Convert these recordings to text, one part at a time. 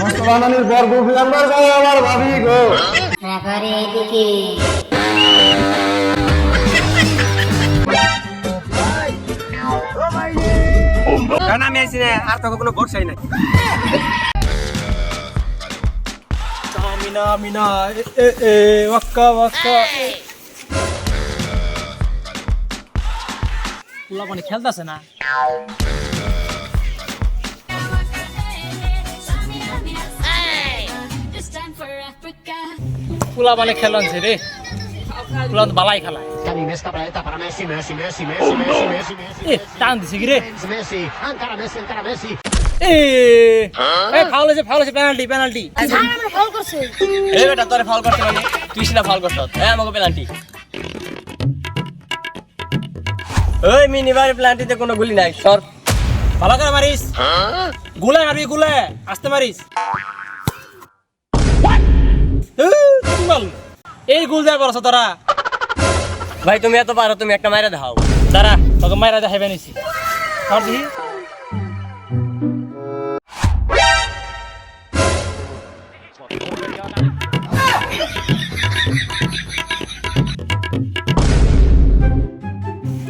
মস্ত বানানির বর গুফি আনবার যায় আমার ভাবি গো। রেফারি এইদিকে। কারণ আমি আইছি না আর তো কোনো ভরসাই নাই। মিনা মিনা এ এ ওয়াক্কা ওয়াক্কা পোলা পানি খেলতেছে না। পোলা পানি খেলছে রে, পোলা তো বালাই খেলায়। Canimesta planeta para Messi, Messi, Messi, Messi, Messi, Messi, Messi. এ টান দিছে কি রে? Messi, ancora Messi, ancora Messi. এ ফাউল হয়েছে পেনাল্টি পেনাল্টি। আমরা ফাউল করছে। এ বেটা তোরে ফাউল করতে মানে তুই সিনা ফাউল করছ আমাকে পেনাল্টি। ওই মিনিবার পেনাল্টিতে কোনো গুলি নাই সর। ভালো করে মারিস, গুলে মারবি গুলে, আস্তে মারিস। এই গুল দেয় বলছ তোরা। ভাই তুমি এত পারো, তুমি একটা মাইরা দাও। দাঁড়া তোকে মাইরা দেখাইবে নিছি। আর দেখি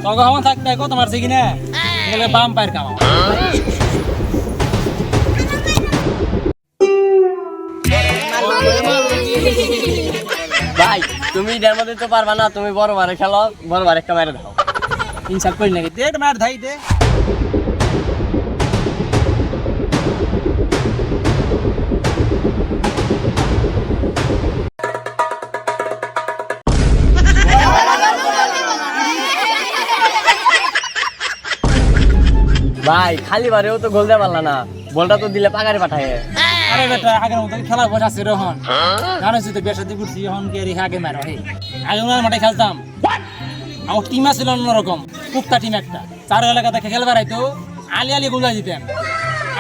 তোকে হমান থাকতে কত মারছে কিনা, এগুলো বাম পায়ের কামাও। ভাই তুমি এর মধ্যে তো পারবা না, তুমি বড় মারে খেলো, বড় মারে একটা মাইরা দাও। ইনসাল করি নাকি দে একটা মার ধাই দে। ভাই খালি বারেও তো গোল দেওয়া পারলা না, বলটা তো দিলে পাগারে পাঠায়। আরে বেটা আগের মতো খেলা বসে আছে রহন, জানিস তো বেশ সাথে ঘুরছি এখন কে রেখে আগে মারো। হে আগে ওনার মাঠে খেলতাম, আমার টিম আছিল অন্যরকম, কুপ্তা টিম একটা। চার এলাকা থেকে খেলবার আইতো, আলি আলি গোল দিতাম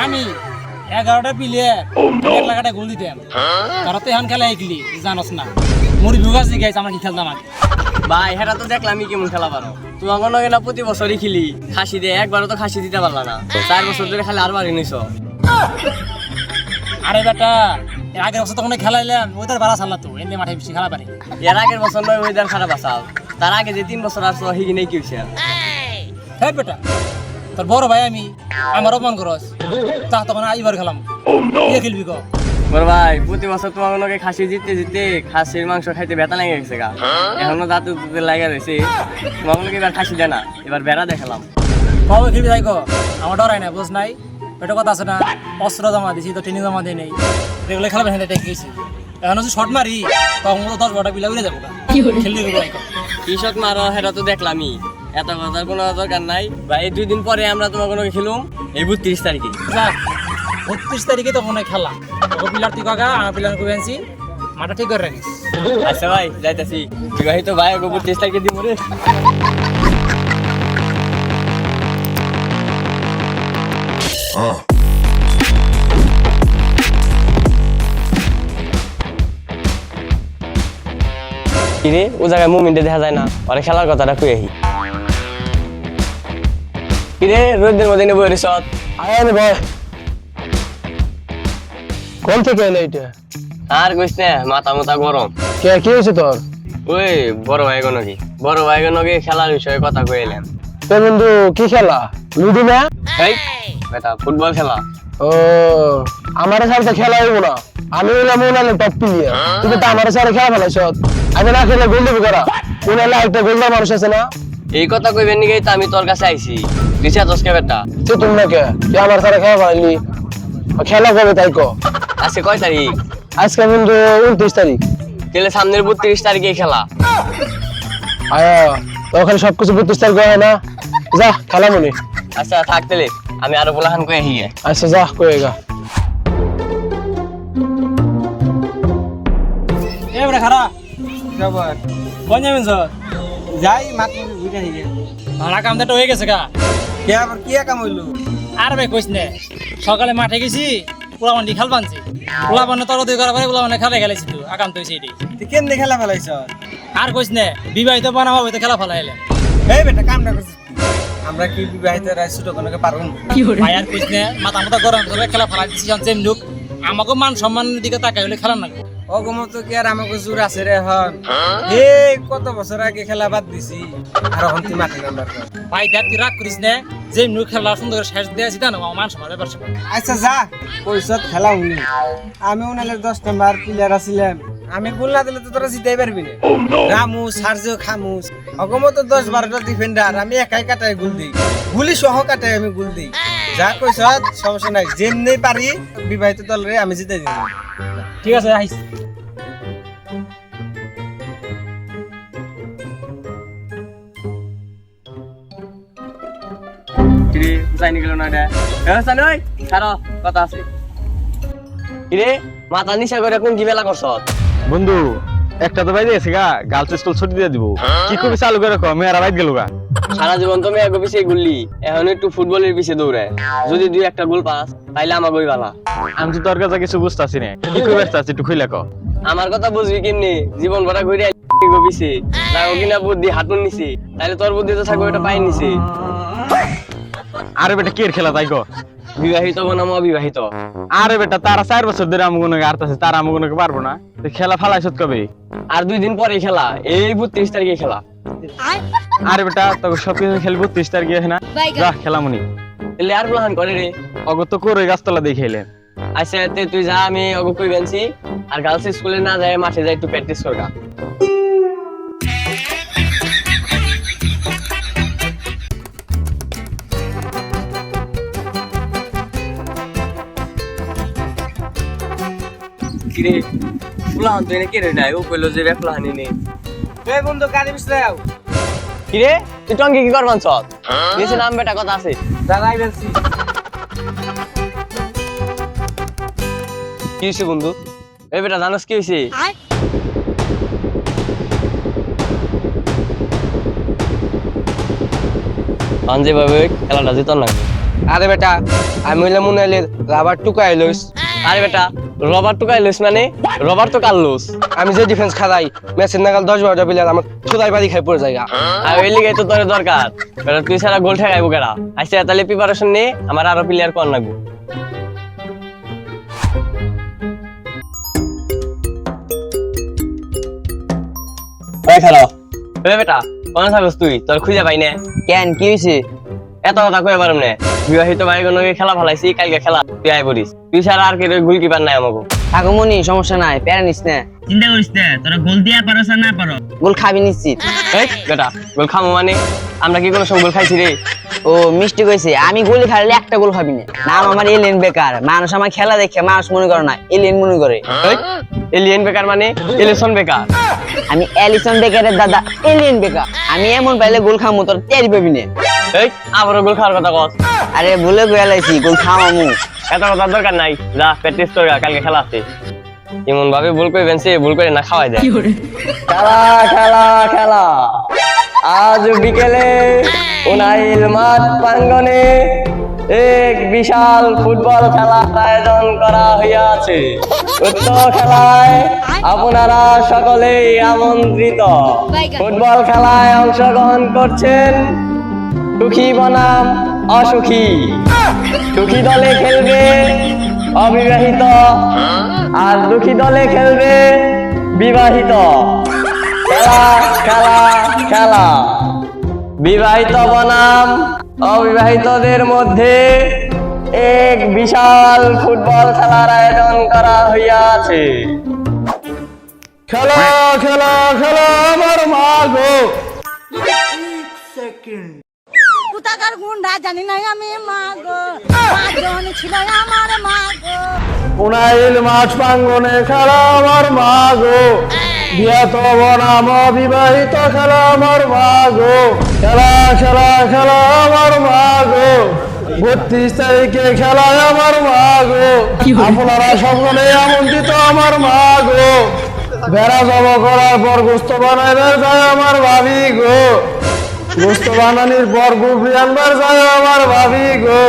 আমি। 11টা প্লেয়ার 1 লাখটা গোল দিতাম। তারা তো এখন খেলা শিখলি জানোস না, মুড়ি ভুগাছি গাইছে আমরা কি খেলতাম আগে। ভাই হেটা তো দেখলাম কেমন খেলা পারো। তোমার কোনো না প্রতি বছরই খেলি খাসি দিয়ে, একবারও তো খাসি দিতে পারলা না। 4 বছর ধরে খালি আর বাড়ি নিছ। আরে বেটা এর আগের বছর তখন খেলাইলাম, ওইটার বাড়া চাল্লা তো এমনি মাঠে বেশি খেলা পারি। এর আগের বছর নয় ওয়েদার খারাপ আসাল, তার আগে যে 3 বছর আসলো হিগি নেই কি হইছে। হ্যাঁ বেটা তোর বড় ভাই আমি, আমার অপমান করস, তা তখন আইবার খেলাম কে খেলবি ক? বড় ভাই প্রতি বছর তোমার লোকে খাসি জিততে জিততে খাসির মাংস খাইতে ব্যথা লেগে গেছে গা, এখনো দাঁতে দুধে লাগা রয়েছে। তোমার লোকে এবার খাসি দেয় না, এবার বেড়া দেখালাম। কবে খেলবি তাই ক? আমার ডরাই না বুঝ নাই, ওইটা কথা আছে না। অস্ত্র জমা দিছি তো ট্রেনিং জমা দিয়ে নেই, রেগুলার খেলাবেন হেঁটে টেক গেছি। এখন যদি শর্ট মারি তখন তো 10-12টা বিলা উড়ে যাবো। খেলবি কৃষক মারো সেটা তো দেখলামই, এত কথার কোনো দরকার নাই ভাই। 2 দিন পরে আমরা তোমার কোনো খেলুম, এই 32 তারিখে। 32 তারিখে তো মনে খেলা, ও পিলার তুই কাকা আমার পিলার কবে আনছি, মাঠা ঠিক করে রাখিস। আচ্ছা ভাই যাইতাছি, বিবাহিত ভাই 32 তারিখে দিব রে। কিরে ও জায়গায় মুমিনটা দেখা যায় না, পরে খেলার কথাটা কই আহি। কিরে রোদের মধ্যে নেবো রিসত আয়ান ভাই কোন থেকে এলো এটা? আর কইস না, মাথা মাথা গরম। কে কি হয়েছে তোর? ওই বড় ভাই নাকি, বড় ভাই নাকি খেলার বিষয়ে কথা কইলেন। তোর বন্ধু কি খেলা? লুডো না? এই বেটা ফুটবল খেলা। ও আমার সাথে খেলা হইব না, আমি হইলাম উনালে টপ প্লেয়ার, তুমি তো আমার সাথে খেলা ফেলাইছ। আমি না খেলে গোল দিব করা, উনালে একটা গোল দেওয়ার মানুষ আছে না? এই কথা কইবেন নাকি তো আমি তোর কাছে আইছি। তুই চাচ্ছ কে বেটা? সে তুমি না কে তুই আমার সাথে খেলা ফেলাইলি? খেলা কবে তাই ক? আজকে কয় তারিখ? আজকে বন্ধু 29 তারিখ। তাহলে সামনের 32 তারিখে খেলা। আয়া ওখানে সবকিছু 32 তারিখ হয় না? যা খেলা মনে। আচ্ছা থাক তাহলে, আমি আরো বলাহান কই আহি। আচ্ছা যা কয়ে গা। এ বেটা খারা কোন যাবেন স্যার? যাই মাত্র বুঝে নিয়ে ভাড়া কামটা তো হয়ে গেছে গা। কে আবার কি কাম হইলো? আর ভাই কইস নে, সকালে মাঠে গেছি, পোলা মান্ডি খেল বানছি, পোলা বানে তর দুই করা পরে পোলা মানে খেলা খেলাইছি তো আকাম তো হয়েছে এটাই। তুই কেমনে খেলা ফেলাইছ? আর কইস নে, বিবাহিত বানাবো তো খেলা ফেলাইলে। এই বেটা কামটা করছিস, আমরা কি বিবাহিত ছোট কোনকে পারবো না? ভাই আর কইস নে, মাথা মাথা গরম করে খেলা ফেলাই দিছি। চেম ঢুক আমাকে মান সম্মানের দিকে তাকাই হলে খেলা না অগমত কি আর আমাকে জোর আছে রে এখন এই কত বছর আগে খেলা বাদ দিছি আর এখন তুই মাঠে নাম্বার কর। ভাই দেখ তুই রাগ করিস না যে নু খেলা সুন্দর করে শেষ দিয়ে জিতা না আমার মান সম্মান ব্যাপার স্যাপার। আচ্ছা যা পয়সা খেলা উনি আমি উনালের 10 নাম্বার প্লেয়ার আছিলাম আমি গোল না দিলে তো তোরা জিতাই পারবি না রামু সার্জো খামুস অগমত 10-12টা ডিফেন্ডার আমি একাই কাটাই গোল দিই গুলি সহ কাটাই আমি গোল দিই যা কইছ সমস্যা নাই যেমনি পারি বিবাহিত দলরে আমি জিতাই দিই। ঠিক আছে আইস কিরে যাইনি গেল না এটা সানি ওই ছাড়ো কথা আছে কিরে মাথা নিশা করে কোন কি বেলা করছ বন্ধু একটা তো বাইরে গেছে গা গার্লস স্কুল ছুটি দিয়ে দিব কি করবি চালু করে রাখো মেয়েরা বাইরে গেল গা সারা জীবন তুমি এক পিছিয়ে গুললি এখন একটু ফুটবলের পিছিয়ে দৌড়ায় যদি 2-1টা গোল পাস তাইলে আমার বই ভালা আমি তো তোর কাছে কিছু বুঝতেছি না কি করবি আসতে একটু খুলে কো আমার কথা বুঝবি কেমনি জীবন ভরা ঘুরে পিছে তাও কিনা বুদ্ধি হাঁটুন নিছি তাইলে তোর বুদ্ধি তো থাকবে ওটা পাই নিছি আরে বেটা কি খেলা তাই গো বিবাহিত বনাম অবিবাহিত আরে বেটা তারা 4 বছর ধরে আমগুনকে আরতাছে তারা আমগুনকে পারবো না তুই খেলা ফালাইছত কবে আর 2 দিন পরে খেলা এই 32 তারিখে খেলা আরে বেটা তোকে সব কিছু খেলবো 30 তারিখে না যা খেলা মনি এলে আর প্ল্যান করে রে অগত করে গাছতলা দেখে এলেন আচ্ছা তুই যা আমি ওকে কই বেনছি আর গার্লস স্কুলে না যায় মাঠে যাই একটু প্র্যাকটিস করগা কিরে ফুলান তুই না কিরে নাই ও কইলো যে ফুলাহানি নেই এই বন্ধু গাড়ি বিছলে আও কিরে তুই টঙ্গি কি করবান সব নিচে নাম বেটা কথা আছে দাঁড়াই বেলছি কি হইছে বন্ধু এই বেটা জানোস কি হইছে আনজে ভাবে খেলাটা জিতন লাগবে আরে বেটা আমি হইলাম উনালের রাবার টুকাই লইস আরে বেটা রবার তো কাইলস মানে রবার তো কাললস আমি যে ডিফেন্স খেলাই ম্যাচের নাগাল 10-12টা প্লেয়ার আমার খোদাই বাড়ি খাই পড়ে জায়গা আর ওই লিগে তো তোর দরকার বেটা তুই সারা গোল ঠেকাইবো কেডা আচ্ছা তাহলে প্রিপারেশন নে আমার আরো প্লেয়ার কোন লাগবে ওই খেলো ওই বেটা কোন থাকস তুই তোর খুঁজে পাই না কেন কি হইছে এত কথা কই পারম না বিবাহিত ভাইগণকে খেলা ফলাইছি কালকে খেলা তুই আই পড়িস তুই ছাড়া আর কি গোলকিপার নাই আমাকে আগমনি সমস্যা নাই প্যারা নিস না চিন্তা করিস না তোরা গোল দিয়া পারছ না পারো গোল খাবি নিশ্চিত এই বেটা গোল খামো মানে আমরা কি কোনো সময় গোল খাইছি রে ও মিষ্টি কইছে আমি গোল খাইলে একটা গোল খাবি না নাম আমার এলিয়েন বেকার মানুষ আমার খেলা দেখে মানুষ মনে করে না এলিয়েন মনে করে এই এলিয়েন বেকার মানে এলিসন বেকার আমি এলিসন বেকারের দাদা এলিয়েন বেকার আমি এমন পাইলে গোল খামু তোর টেরি পাবি না এই আবারও গোল খাওয়ার কথা কস আরে ভুলে গেলাইছি গোল খামামু এত কথার দরকার নাই যা প্র্যাকটিস কর কালকে খেলা আছে এমন ভাবে ভুল করে বেনছে ভুল করে না খাওয়াই দেয় খেলা খেলা খেলা আজ বিকেলে উনাইল মাঠ প্রাঙ্গণে এক বিশাল ফুটবল খেলার আয়োজন করা হইয়াছে উক্ত খেলায় আপনারা সকলেই আমন্ত্রিত ফুটবল খেলায় অংশগ্রহণ করছেন সুখী বনাম অসুখী সুখী দলে খেলবে অবিবাহিত আর দুঃখী দলে খেলবে বিবাহিত খেলা খেলা খেলা বিবাহিত বনাম অবিবাহিতদের মধ্যে এক বিশাল ফুটবল খেলার আয়োজন করা হইয়াছে খেলা খেলা খেলা আমার মা গো কোথাকার গুন্ডা জানি না আমি মা গো পাঁচজন ছিল আমার মা গো উনাইল মাঠ প্রাঙ্গনে খেলা আমার মা গো বিয়াত বনাম বিবাহিত খেলা আমার মা গো খেলা খেলা খেলা আমার মা গো 32 তারিখে খেলা আমার মা গো আপনারা সকলে আমন্ত্রিত আমার মা গো বেড়া জব করার পর গোস্ত বানাইবার যায় আমার ভাবি গো গোস্ত বানানির পর গুবরি আনবার যায় আমার ভাবি গো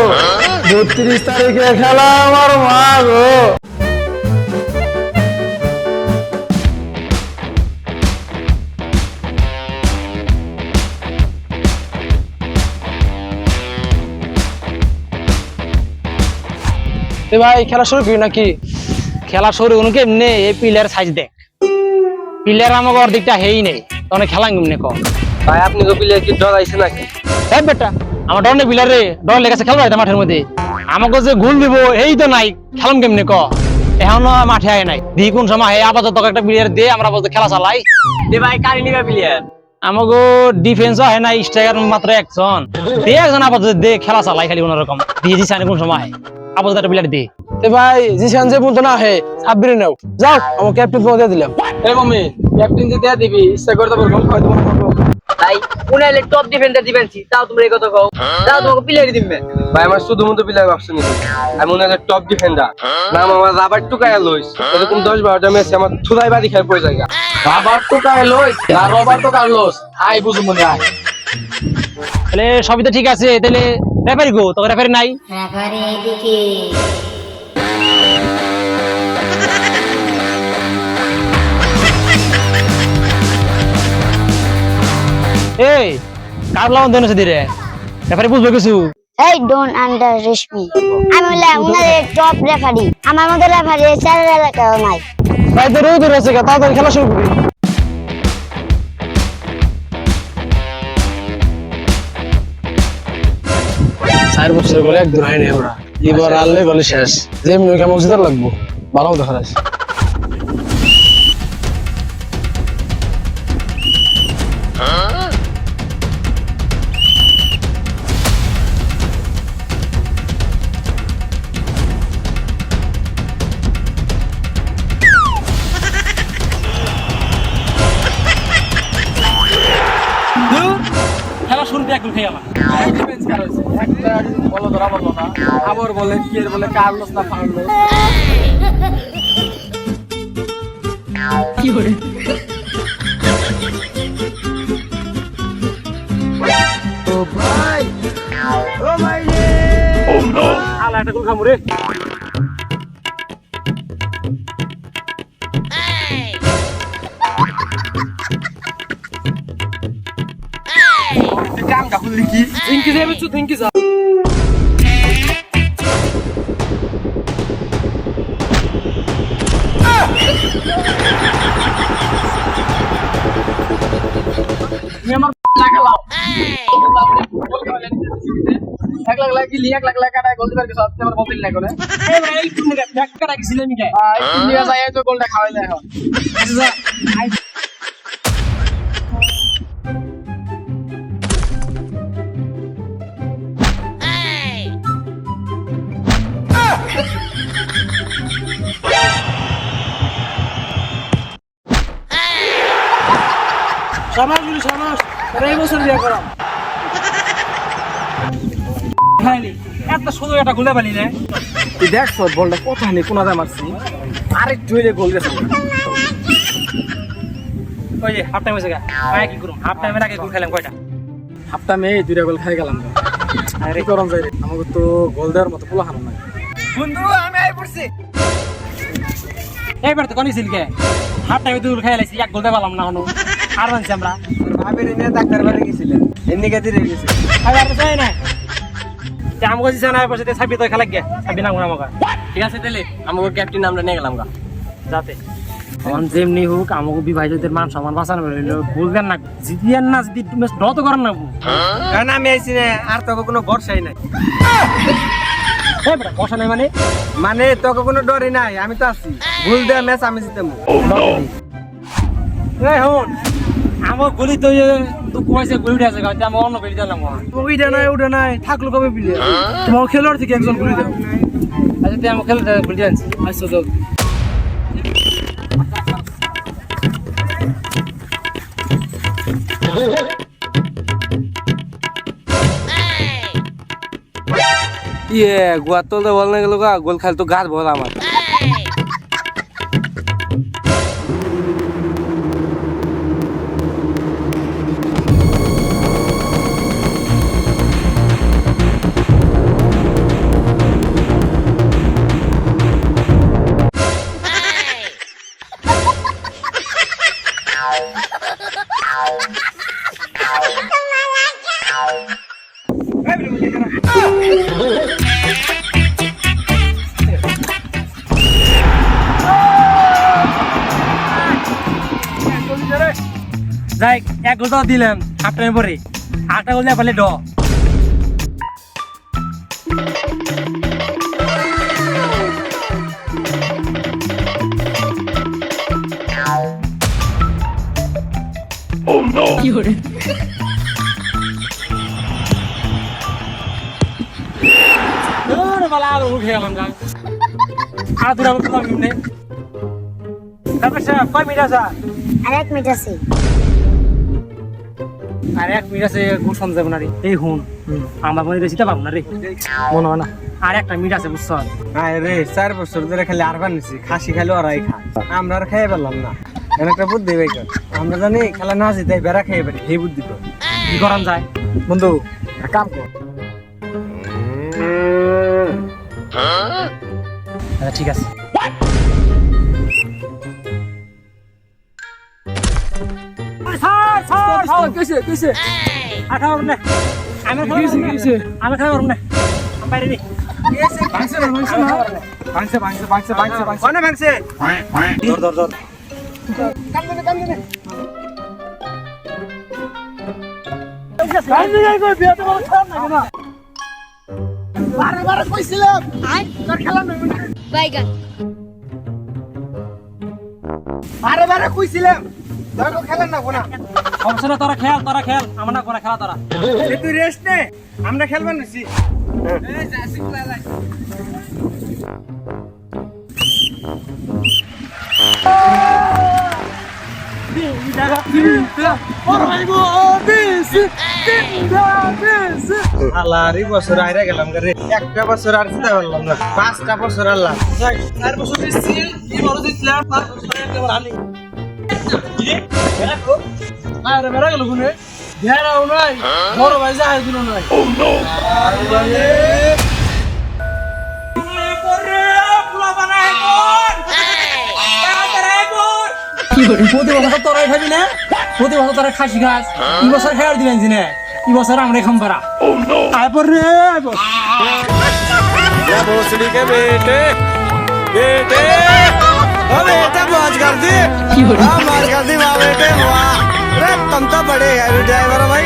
32 তারিখে খেলা আমার মা গো ভাই খেলা শুরু করি নাকি খেলা শুরু হলো কেমনে এই প্লেয়ার সাইজ দেখ প্লেয়ার আমাকে অর্ধেকটা হেই নেই তখন খেলা কেমনে কম ভাই আপনি তো প্লেয়ার কি ডর আইছে নাকি এই বেটা আমার ডর নেই প্লেয়ার রে ডর লেগেছে খেলবা এটা মাঠের মধ্যে আমাকে যে গোল দিব এই তো নাই খেলাম কেমনে ক এখনো মাঠে আয় নাই দি কোন সময় হে আপাতত তোকে একটা প্লেয়ার দে আমরা বলতে খেলা চালাই দে ভাই কারি নিবা প্লেয়ার আমাকে ডিফেন্সও হয় না স্ট্রাইকার মাত্র একজন দে একজন আপাতত দে খেলা চালাই খালি কোন রকম দিয়ে দিছে কোন সময় আপাতত একটা প্লেয়ার দে তে ভাই জিসান যে বলতো না হে সাব্বির নাও যাও আমার ক্যাপ্টেন তোমাকে দিয়ে দিলাম এই মাম্মি ক্যাপ্টেন যে দেয়া দিবি ইচ্ছা করে তো বলবো হয়তো তাই উনাইলে টপ ডিফেন্ডার দিবেন তাও তোমরা এই কথা কও তাও তোমাকে প্লেয়ারই দিবেন ভাই আমার শুধুমাত্র প্লেয়ার ভাবছি নি আমি মনে হয় টপ ডিফেন্ডার নাম আমার রাবার টুকায় লইস এরকম 10-12টা ম্যাচ আমার থুলাই বাড়ি খাই পড়ে যায় রাবার টুকায় লইস না রাবার তো কার্লোস আই বুঝু মনে আয় তাহলে সবই তো ঠিক আছে তাহলে রেফারি গো তোকে রেফারি নাই রেফারি এইদিকে এই কার লাউন দেন দিরে রেফারি বুঝবে কিছু এই ডোন্ট আন্ডাররেস্ট মি আমি হলাম উনাদের টপ রেফারি আমার মতো রেফারি চারের এলাকাও নাই ভাই তো রোদ আছে তাড়াতাড়ি খেলা শুরু করি 4 বছর করে এক দূর হয়নি আমরা এবার আনলে বলে শেষ যেমনি কেমন জিতার লাগবো ভালো দেখা যাচ্ছে খেলা শুরুতে এক গোল খেয়ে আমার ডিফেন্স কার হইছে একটা বলো ধরা বলো না আবার বলে কি এর বলে কার্লোস না কার্লোস আলা একটা গোল খামু রে কামটা খুললি কি থিঙ্কি যাবে তো থিঙ্কি যা সমাজ গুলি সমাজ এই বছর বিয়ে করাম খাইলি এত সুন্দর একটা গোল পালি রে তুই দেখছ বলটা কত হানি কোনাতে মারছি আরে জুইলে গোল গেছে ওই যে হাফ টাইম হয়েছে গা কি করুম হাফ টাইমের আগে গোল খেলাম কয়টা হাফ টাইমে 2টা গোল খাই গেলাম আরে করম যাই রে আমাকে তো গোল দেওয়ার মতো পোলা হানো নাই বন্ধু আমি আই পড়ছি এইবার তো কোনি ছিল কে হাফ টাইমে 2 গোল খেয়ে লাইছি এক গোল দে পেলাম না হনো আর বানছি আমরা ভাবির এনে ডাক্তার বাড়ি গেছিলেন এমনি গেদি রে গেছে আবার যাই না তে আমগো জিসা না পাশে ছাবি তো খেলা গে ছাবি না গুনা মগা ঠিক আছে তাহলে আমাকে ক্যাপ্টেন আমরা নিয়ে গেলাম গা যাতে আমার যেমনি হোক আমাকে বিভাজকদের মান সম্মান বাঁচানো হইলো গোল দেন না জিতিয়ান না যদি ম্যাচ ড্র তো করেন না কারণ আমি আইছি না আর তো কোনো ভরসাই নাই এই বেটা বসা নাই মানে মানে তোকে কোনো ডরই নাই আমি তো আছি গোল দেওয়া ম্যাচ আমি জিতামু এই হন আমার গলি তো তো কইছে গলি আছে গাতে আমি অন্য গলি দিলাম ওইটা নাই থাকলো কবে বিলে তোমার খেলোয়াড় থেকে একজন করে দাও আচ্ছা তুই আমি খেলতে গলি আনছি আচ্ছা যাও ইয়ে গোয়া তো বল না গেল গা গোল খেল তো গাছ বল আমার যাই এক গোল তো দিলাম হাফ টাইম পরে আটটা গোল দিয়ে পারলে ড বালা আর উঠে গেলাম গা আর দূরে আমার কথা শুনলে তারপর কয় মিনিট আছে আর 1 মিনিট আছে আর 1 মিনিট আছে গোল সমঝাবো না রে এই হুন আমার মনে রেসিটা পাবো না রে মনে হয় না আর 1টা মিনিট আছে বুঝছ আরে 4 বছর ধরে খালি আর বানিয়েছি খাসি খালি ওরাই খা আমরা আর খাইয়ে পেলাম না একটা বুদ্ধি ভাই আমরা জানি খেলা না জিতে বেড়া খাইয়ে পারি এই বুদ্ধি তো কি করান যায় বন্ধু এক কাম কর আচ্ছা ঠিক আছে বাইগান বারে কইছিলাম দেখো খেলা না কোনা অবশ্যই তোরা খেল আমার না কোনা খেলা তোরা তুই রেস্ট নে আমরা খেলবার নাছি এই যাসি লাই আলারি বছর আইরা গেলাম রে একটা বছর আর জিতে পারলাম না 5টা বছর আল্লাহ 4 বছর দিছি কি বড় দিছিলাম 5 বছর একবার হালি আরে বেরা গেল গুনে বেরাও নাই বড় ভাই যায় দিল নাই ও নো আরে বলে প্রতি বছর তোরাই খাবি না প্রতি বছর তোরা খাসি খাস এই বছর খেয়ার দিবেন জিনে এই বছর আমরা খাম পারা আইপর রে আইপর भोसड़ी के बेटे बेटे ओ बेटा मौज कर दी मौज कर दी वाह बेटे वाह अरे तुम तो बड़े हैं ड्राइवर भाई